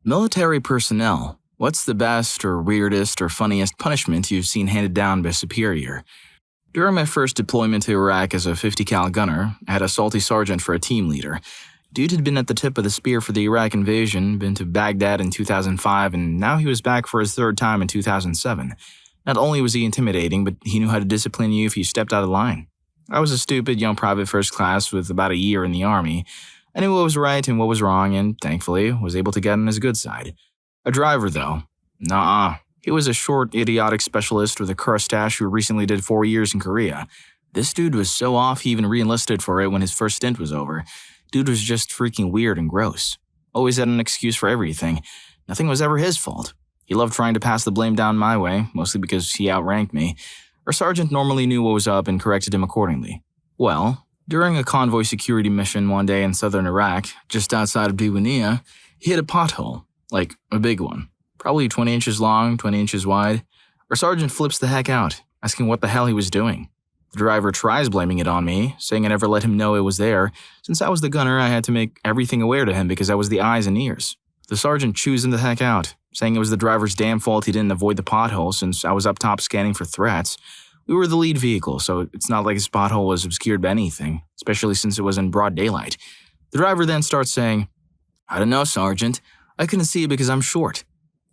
Military personnel. What's the best or weirdest or funniest punishment you've seen handed down by a superior? During my first deployment to Iraq as a 50 cal gunner, I had a salty sergeant for a team leader. Dude had been at the tip of the spear for the Iraq invasion, been to Baghdad in 2005, and now he was back for his third time in 2007. Not only was he intimidating, but he knew how to discipline you if you stepped out of line. I was a stupid young private first class with about a year in the army. I knew what was right and what was wrong, and thankfully was able to get on his good side. A driver, though. Nuh-uh. He was a short, idiotic specialist with a mustache who recently did 4 years in Korea. This dude was so off he even re-enlisted for it when his first stint was over. Dude was just freaking weird and gross. Always had an excuse for everything. Nothing was ever his fault. He loved trying to pass the blame down my way, mostly because he outranked me. Our sergeant normally knew what was up and corrected him accordingly. Well, during a convoy security mission one day in southern Iraq, just outside of Diwania, he hit a pothole. Like, a big one. Probably 20 inches long, 20 inches wide. Our sergeant flips the heck out, asking what the hell he was doing. The driver tries blaming it on me, saying I never let him know it was there. Since I was the gunner, I had to make everything aware to him because I was the eyes and ears. The sergeant chews him the heck out, saying it was the driver's damn fault he didn't avoid the pothole since I was up top scanning for threats. We were the lead vehicle, so it's not like his pothole was obscured by anything, especially since it was in broad daylight. The driver then starts saying, I don't know, Sergeant. I couldn't see it because I'm short.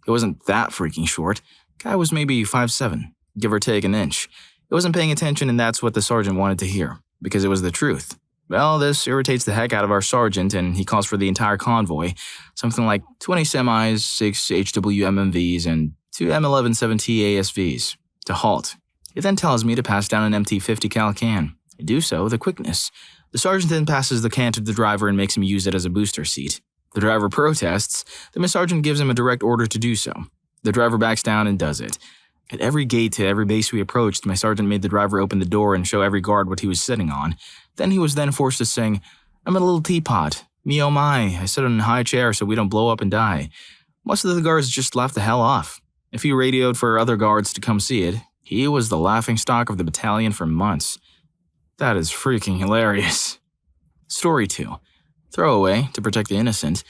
He wasn't that freaking short. Guy was maybe 5'7", give or take an inch. He wasn't paying attention, and that's what the sergeant wanted to hear, because it was the truth. Well, this irritates the heck out of our sergeant, and he calls for the entire convoy, something like 20 semis, 6 HWMMVs, and 2 M1170 ASVs, to halt. He then tells me to pass down an empty 50 cal can. I do so with a quickness. The sergeant then passes the can to the driver and makes him use it as a booster seat. The driver protests, then my sergeant gives him a direct order to do so. The driver backs down and does it. At every gate to every base we approached, my sergeant made the driver open the door and show every guard what he was sitting on. Then he was forced to sing, I'm in a little teapot. Me oh my, I sit on a high chair so we don't blow up and die. Most of the guards just laughed the hell off. If he radioed for other guards to come see it, he was the laughingstock of the battalion for months. That is freaking hilarious. Story 2. Throwaway, to protect the innocent.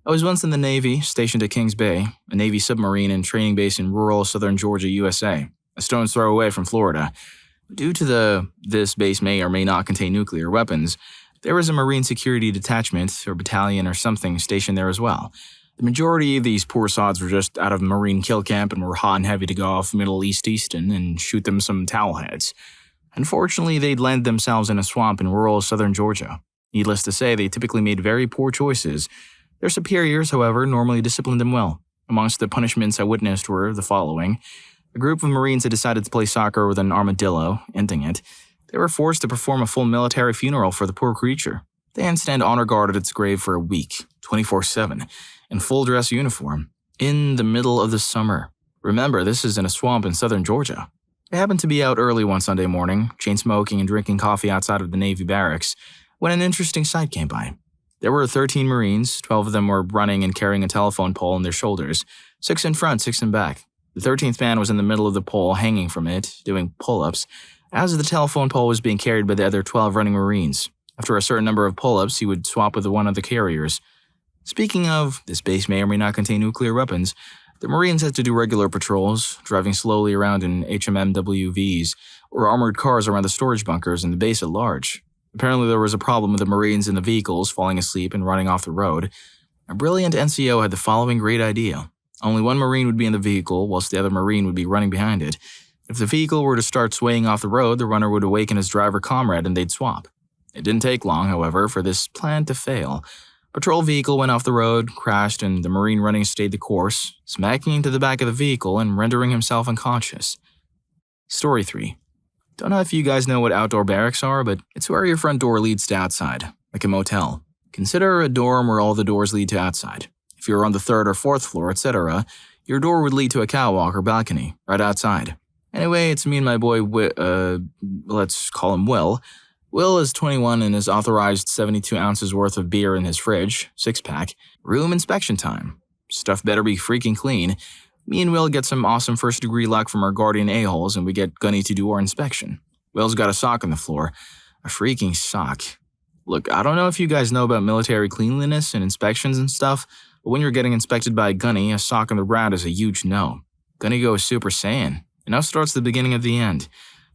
I was once in the Navy, stationed at Kings Bay, a Navy submarine and training base in rural southern Georgia, USA, a stone's throw away from Florida. Due to this base may or may not contain nuclear weapons, there was a Marine Security Detachment or battalion or something stationed there as well. The majority of these poor sods were just out of Marine kill camp and were hot and heavy to go off Middle East Easton and shoot them some towel heads. Unfortunately, they'd landed themselves in a swamp in rural southern Georgia. Needless to say, they typically made very poor choices. Their superiors, however, normally disciplined them well. Amongst the punishments I witnessed were the following. A group of Marines had decided to play soccer with an armadillo, ending it. They were forced to perform a full military funeral for the poor creature. They had to stand honor guard at its grave for a week, 24/7, in full dress uniform, in the middle of the summer. Remember, this is in a swamp in southern Georgia. I happened to be out early one Sunday morning, chain smoking and drinking coffee outside of the Navy barracks, when an interesting sight came by. There were 13 Marines, 12 of them were running and carrying a telephone pole on their shoulders, 6 in front, 6 in back. The 13th man was in the middle of the pole, hanging from it, doing pull-ups, as the telephone pole was being carried by the other 12 running Marines. After a certain number of pull-ups, he would swap with one of the carriers. Speaking of, this base may or may not contain nuclear weapons, the Marines had to do regular patrols, driving slowly around in HMMWVs, or armored cars around the storage bunkers and the base at large. Apparently there was a problem with the Marines in the vehicles falling asleep and running off the road. A brilliant NCO had the following great idea. Only one Marine would be in the vehicle, whilst the other Marine would be running behind it. If the vehicle were to start swaying off the road, the runner would awaken his driver comrade and they'd swap. It didn't take long, however, for this plan to fail. Patrol vehicle went off the road, crashed, and the Marine running stayed the course, smacking into the back of the vehicle and rendering himself unconscious. Story 3. Don't know if you guys know what outdoor barracks are, but it's where your front door leads to outside, like a motel. Consider a dorm where all the doors lead to outside. If you're on the 3rd or 4th floor, etc., your door would lead to a catwalk or balcony, right outside. Anyway, it's me and my boy, let's call him Will. Will is 21 and has authorized 72 ounces worth of beer in his fridge, 6-pack. Room inspection time. Stuff better be freaking clean. Me and Will get some awesome first-degree luck from our guardian a-holes and we get Gunny to do our inspection. Will's got a sock on the floor. A freaking sock. Look, I don't know if you guys know about military cleanliness and inspections and stuff. But when you're getting inspected by Gunny, a sock on the ground is a huge no. Gunny goes Super Saiyan, and now starts the beginning of the end.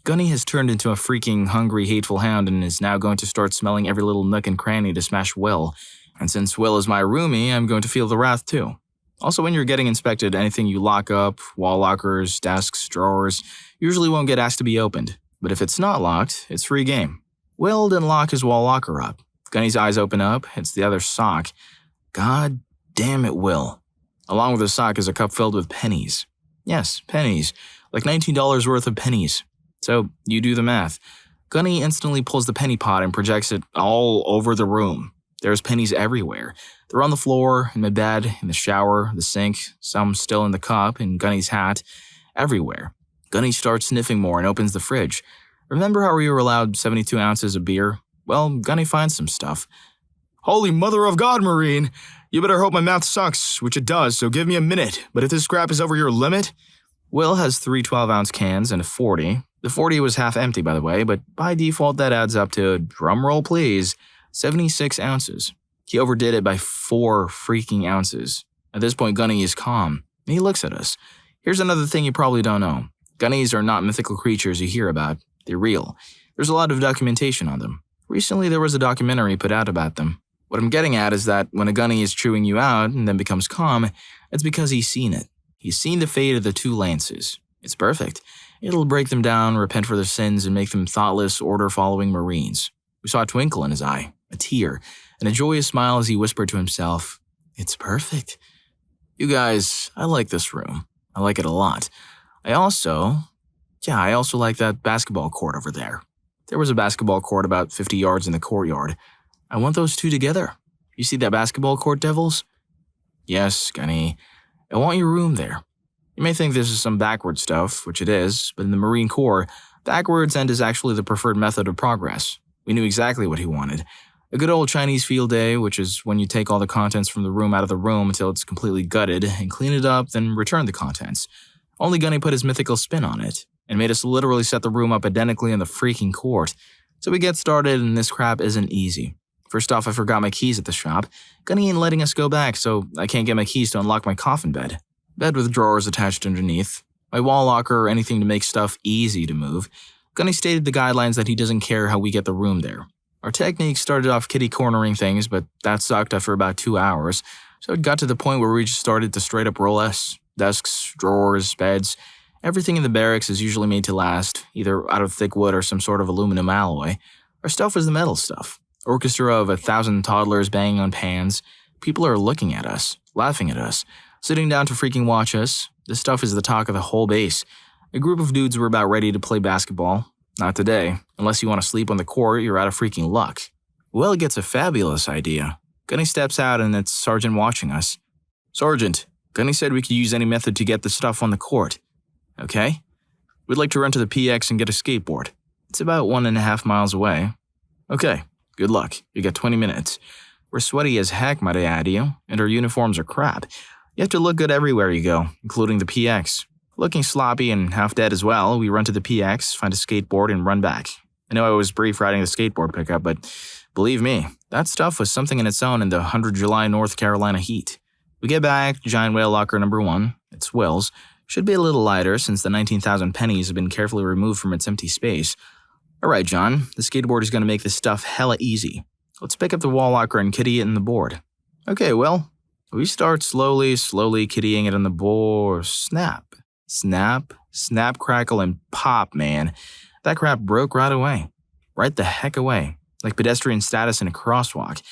Gunny has turned into a freaking hungry, hateful hound and is now going to start smelling every little nook and cranny to smash Will. And since Will is my roomie, I'm going to feel the wrath too. Also, when you're getting inspected, anything you lock up, wall lockers, desks, drawers, usually won't get asked to be opened. But if it's not locked, it's free game. Will didn't lock his wall locker up. Gunny's eyes open up, hits the other sock. God damn it, Will. Along with the sock is a cup filled with pennies. Yes, pennies. Like $19 worth of pennies. So, you do the math. Gunny instantly pulls the penny pot and projects it all over the room. There's pennies everywhere. They're on the floor, in my bed, in the shower, the sink, some still in the cup, in Gunny's hat, everywhere. Gunny starts sniffing more and opens the fridge. Remember how we were allowed 72 ounces of beer? Well, Gunny finds some stuff. Holy mother of God, Marine! You better hope my math sucks, which it does, so give me a minute. But if this scrap is over your limit... Will has 3 12-ounce cans and a 40. The 40 was half empty, by the way, but by default that adds up to, drumroll please, 76 ounces. He overdid it by 4 freaking ounces. At this point, Gunny is calm, and he looks at us. Here's another thing you probably don't know. Gunnies are not mythical creatures you hear about. They're real. There's a lot of documentation on them. Recently, there was a documentary put out about them. What I'm getting at is that when a Gunny is chewing you out and then becomes calm, it's because he's seen it. He's seen the fate of the 2 Lances. It's perfect. It'll break them down, repent for their sins, and make them thoughtless, order-following Marines. We saw a twinkle in his eye, a tear, and a joyous smile as he whispered to himself, "It's perfect." You guys, I like this room. I like it a lot. I also like that basketball court over there. There was a basketball court about 50 yards in the courtyard. I want those 2 together. You see that basketball court, devils? Yes, Gunny. I want your room there. You may think this is some backward stuff, which it is, but in the Marine Corps, backwards end is actually the preferred method of progress. We knew exactly what he wanted. A good old Chinese field day, which is when you take all the contents from the room out of the room until it's completely gutted and clean it up, then return the contents. Only Gunny put his mythical spin on it, and made us literally set the room up identically in the freaking court. So we get started, and this crap isn't easy. First off, I forgot my keys at the shop. Gunny ain't letting us go back, so I can't get my keys to unlock my coffin bed. Bed with drawers attached underneath. My wall locker or anything to make stuff easy to move. Gunny stated the guidelines that he doesn't care how we get the room there. Our technique started off kitty-cornering things, but that sucked after about 2 hours, so it got to the point where we just started to straight-up roll us. Desks, drawers, beds. Everything in the barracks is usually made to last, either out of thick wood or some sort of aluminum alloy. Our stuff was the metal stuff. Orchestra of 1,000 toddlers banging on pans. People are looking at us, laughing at us, sitting down to freaking watch us. This stuff is the talk of the whole base. A group of dudes were about ready to play basketball. Not today. Unless you want to sleep on the court, you're out of freaking luck. Will gets a fabulous idea. Gunny steps out and it's Sergeant watching us. Sergeant, Gunny said we could use any method to get the stuff on the court. Okay. We'd like to run to the PX and get a skateboard. It's about 1.5 miles away. Okay. Good luck. You got 20 minutes. We're sweaty as heck, might I add you, and our uniforms are crap. You have to look good everywhere you go, including the PX. Looking sloppy and half dead as well, we run to the PX, find a skateboard, and run back. I know I was brief riding the skateboard pickup, but believe me, that stuff was something in its own in the 100 July North Carolina heat. We get back, giant whale locker number 1. It's Will's. Should be a little lighter since the 19,000 pennies have been carefully removed from its empty space. Alright, John, the skateboard is going to make this stuff hella easy. Let's pick up the wall locker and kitty it in the board. Okay, Will. We start slowly kittying it in the board. Snap. Snap, snap, crackle, and pop, man. That crap broke right away. Right the heck away. Like pedestrian status in a crosswalk.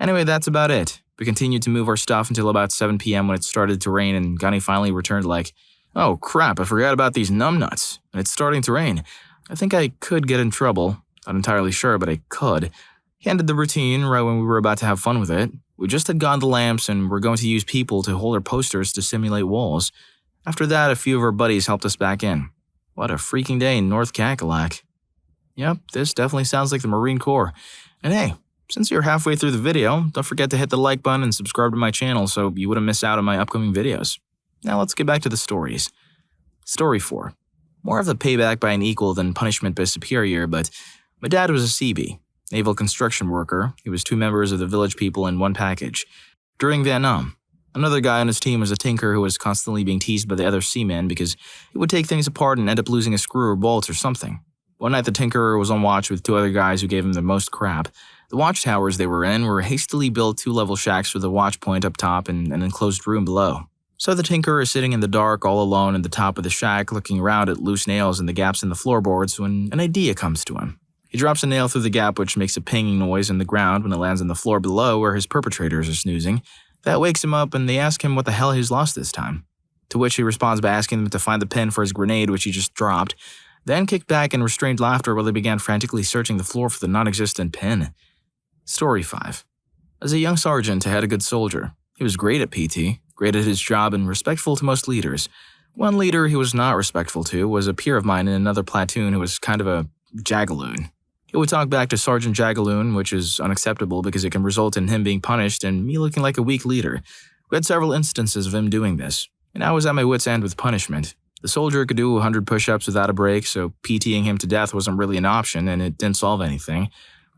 Anyway, that's about it. We continued to move our stuff until about 7 p.m. when it started to rain and Gunny finally returned like, "Oh crap, I forgot about these numbnuts. And it's starting to rain. I think I could get in trouble. Not entirely sure, but I could." He ended the routine right when we were about to have fun with it. We just had gone the lamps and were going to use people to hold our posters to simulate walls. After that, a few of our buddies helped us back in. What a freaking day in North Cackalack. Yep, this definitely sounds like the Marine Corps. And hey, since you're halfway through the video, don't forget to hit the like button and subscribe to my channel so you wouldn't miss out on my upcoming videos. Now let's get back to the stories. Story 4. More of a payback by an equal than punishment by superior, but my dad was a CB, naval construction worker. He was 2 members of the village people in one package. During Vietnam, Another guy on his team was a tinker who was constantly being teased by the other seamen because he would take things apart and end up losing a screw or bolt or something. One night the tinker was on watch with two other guys who gave him the most crap. The watchtowers they were in were hastily built two-level shacks with a watch point up top and an enclosed room below. So the tinker is sitting in the dark all alone at the top of the shack looking around at loose nails and the gaps in the floorboards when an idea comes to him. He drops a nail through the gap which makes a pinging noise in the ground when it lands on the floor below where his perpetrators are snoozing. That wakes him up and they ask him what the hell he's lost this time. To which he responds by asking them to find the pin for his grenade which he just dropped, then kicked back in restrained laughter while they began frantically searching the floor for the non-existent pin. Story 5. As a young sergeant, I had a good soldier. He was great at PT, great at his job, and respectful to most leaders. One leader he was not respectful to was a peer of mine in another platoon who was kind of a jagaloon. He would talk back to Sergeant Jagaloon, which is unacceptable because it can result in him being punished and me looking like a weak leader. We had several instances of him doing this, and I was at my wit's end with punishment. The soldier could do 100 push-ups without a break, so PTing him to death wasn't really an option, and it didn't solve anything.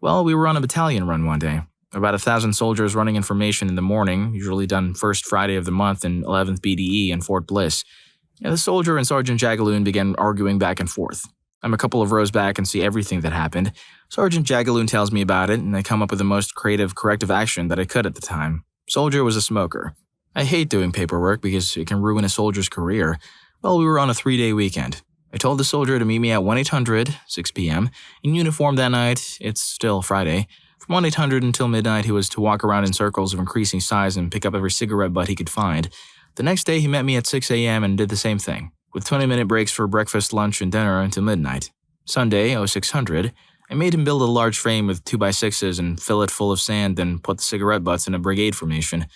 Well, we were on a battalion run one day. About 1,000 soldiers running information in the morning, usually done first Friday of the month in 11th BDE in Fort Bliss. The soldier and Sergeant Jagaloon began arguing back and forth. I'm a couple of rows back and see everything that happened. Sergeant Jagaloon tells me about it, and I come up with the most creative corrective action that I could at the time. Soldier was a smoker. I hate doing paperwork because it can ruin a soldier's career. Well, we were on a 3-day weekend. I told the soldier to meet me at 1-800, 6 p.m. In uniform that night, it's still Friday. From 1-800 until midnight, he was to walk around in circles of increasing size and pick up every cigarette butt he could find. The next day, he met me at 6 a.m. and did the same thing, with 20-minute breaks for breakfast, lunch, and dinner until midnight. Sunday, 0600, I made him build a large frame with 2x6s and fill it full of sand, then put the cigarette butts in a brigade formation.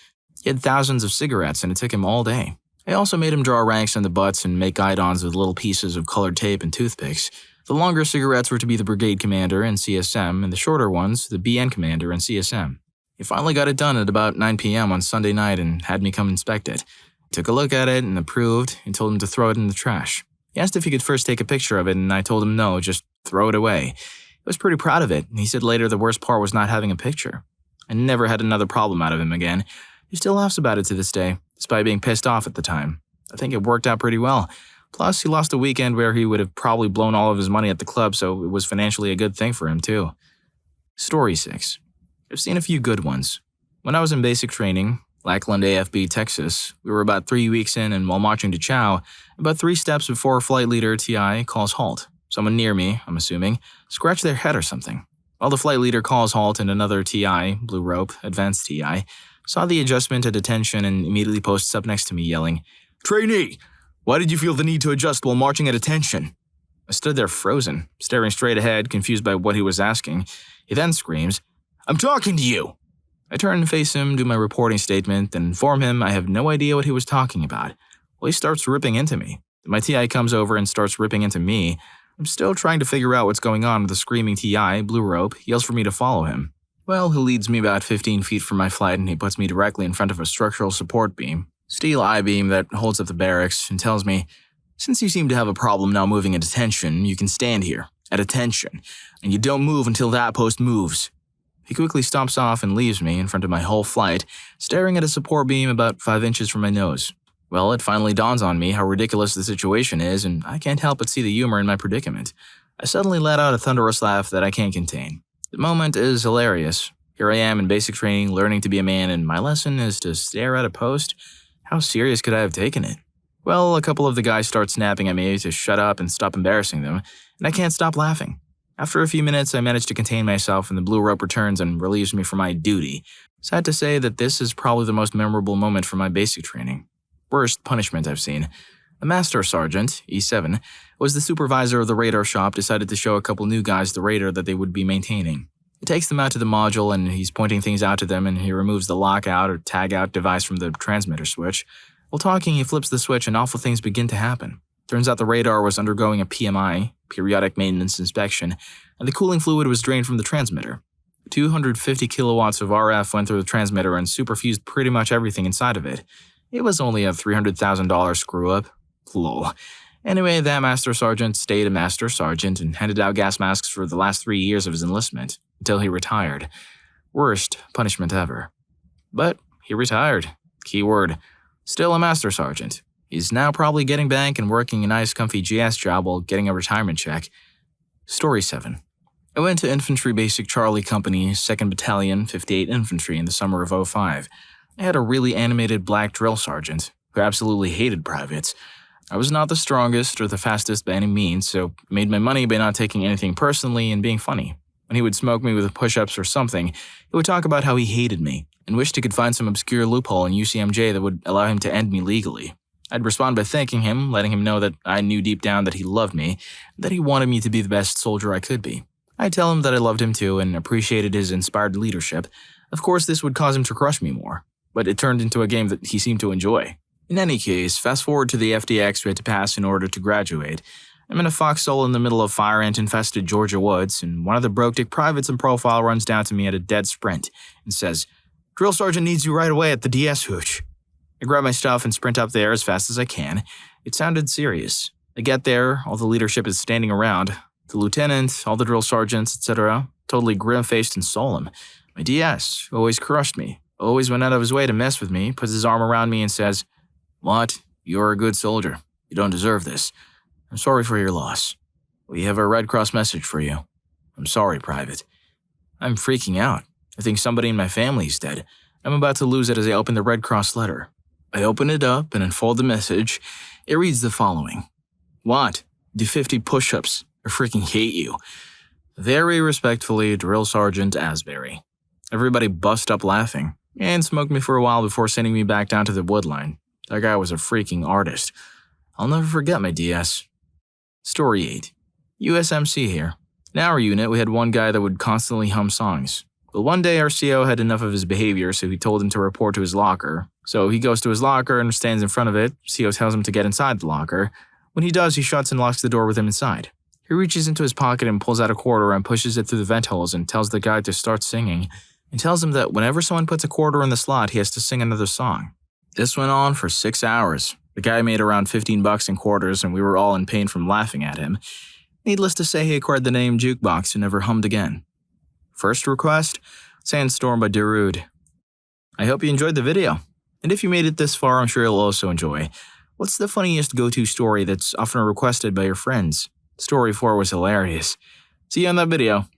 He had thousands of cigarettes, and it took him all day. I also made him draw ranks on the butts and make guidons with little pieces of colored tape and toothpicks. The longer cigarettes were to be the brigade commander and CSM, and the shorter ones, the BN commander and CSM. He finally got it done at about 9 p.m. on Sunday night and had me come inspect it. He took a look at it and approved and told him to throw it in the trash. He asked if he could first take a picture of it, and I told him no, just throw it away. He was pretty proud of it, and he said later the worst part was not having a picture. I never had another problem out of him again. He still laughs about it to this day, despite being pissed off at the time. I think it worked out pretty well. Plus, he lost a weekend where he would have probably blown all of his money at the club, so it was financially a good thing for him, too. Story 6. I've seen a few good ones. When I was in basic training, Lackland AFB, Texas, we were about 3 weeks in, and while marching to Chow, about 3 steps before flight leader TI calls halt. Someone near me, I'm assuming, scratched their head or something. While the flight leader calls halt and another TI, Blue Rope, Advanced TI, saw the adjustment at attention and immediately posts up next to me yelling, "Trainee, why did you feel the need to adjust while marching at attention?" I stood there frozen, staring straight ahead, confused by what he was asking. He then screams, "I'm talking to you!" I turn and face him, do my reporting statement, and inform him I have no idea what he was talking about. Well, he starts ripping into me. My TI comes over and starts ripping into me. I'm still trying to figure out what's going on with the screaming TI, Blue Rope, yells for me to follow him. Well, he leads me about 15 feet from my flight and he puts me directly in front of a structural support beam, steel I-beam that holds up the barracks, and tells me, "Since you seem to have a problem now moving at attention, you can stand here, at attention, and you don't move until that post moves." He quickly stomps off and leaves me in front of my whole flight, staring at a support beam about 5 inches from my nose. Well, it finally dawns on me how ridiculous the situation is, and I can't help but see the humor in my predicament. I suddenly let out a thunderous laugh that I can't contain. The moment is hilarious. Here I am in basic training, learning to be a man, and my lesson is to stare at a post? How serious could I have taken it? Well, a couple of the guys start snapping at me to shut up and stop embarrassing them, and I can't stop laughing. After a few minutes, I manage to contain myself, and the Blue Rope returns and relieves me from my duty. Sad to say that this is probably the most memorable moment from my basic training. Worst punishment I've seen. The Master Sergeant, E7, was the supervisor of the radar shop, decided to show a couple new guys the radar that they would be maintaining. He takes them out to the module and he's pointing things out to them, and he removes the lockout or tag-out device from the transmitter switch. While talking, he flips the switch and awful things begin to happen. Turns out the radar was undergoing a PMI, periodic maintenance inspection, and the cooling fluid was drained from the transmitter. 250 kilowatts of RF went through the transmitter and superfused pretty much everything inside of it. It was only a $300,000 screw-up. Lol. Anyway, that Master Sergeant stayed a Master Sergeant and handed out gas masks for the last 3 years of his enlistment, until he retired. Worst punishment ever. But he retired. Keyword, still a master sergeant. He's now probably getting back and working a nice comfy GS job while getting a retirement check. Story 7. I went to Infantry Basic Charlie Company, 2nd Battalion, 58 Infantry in the summer of '05. I had a really animated black drill sergeant who absolutely hated privates. I was not the strongest or the fastest by any means, so I made my money by not taking anything personally and being funny. When he would smoke me with push-ups or something, he would talk about how he hated me and wished he could find some obscure loophole in UCMJ that would allow him to end me legally. I'd respond by thanking him, letting him know that I knew deep down that he loved me, that he wanted me to be the best soldier I could be. I'd tell him that I loved him too and appreciated his inspired leadership. Of course, this would cause him to crush me more, but it turned into a game that he seemed to enjoy. In any case, fast forward to the FDX we had to pass in order to graduate. I'm in a foxhole in the middle of fire ant-infested Georgia woods, and one of the broke-dick privates in profile runs down to me at a dead sprint and says, "Drill Sergeant needs you right away at the DS hooch." I grab my stuff and sprint up there as fast as I can. It sounded serious. I get there, all the leadership is standing around. The lieutenant, all the drill sergeants, etc., totally grim-faced and solemn. My DS, who always crushed me, always went out of his way to mess with me, puts his arm around me and says, "What? You're a good soldier. You don't deserve this. I'm sorry for your loss. We have a Red Cross message for you. I'm sorry, Private." I'm freaking out. I think somebody in my family is dead. I'm about to lose it as I open the Red Cross letter. I open it up and unfold the message. It reads the following. "What? Do 50 push-ups. I freaking hate you. Very respectfully, Drill Sergeant Asbury." Everybody bust up laughing and smoked me for a while before sending me back down to the woodline. That guy was a freaking artist. I'll never forget my DS. Story 8. USMC here. In our unit, we had one guy that would constantly hum songs. But one day our CO had enough of his behavior, so he told him to report to his locker. So he goes to his locker and stands in front of it. CO tells him to get inside the locker. When he does, he shuts and locks the door with him inside. He reaches into his pocket and pulls out a quarter and pushes it through the vent holes and tells the guy to start singing, and tells him that whenever someone puts a quarter in the slot, he has to sing another song. This went on for 6 hours. The guy made around $15 in quarters, and we were all in pain from laughing at him. Needless to say, he acquired the name Jukebox and never hummed again. First request, Sandstorm by Darude. I hope you enjoyed the video. And if you made it this far, I'm sure you'll also enjoy. What's the funniest go-to story that's often requested by your friends? Story 4 was hilarious. See you on that video.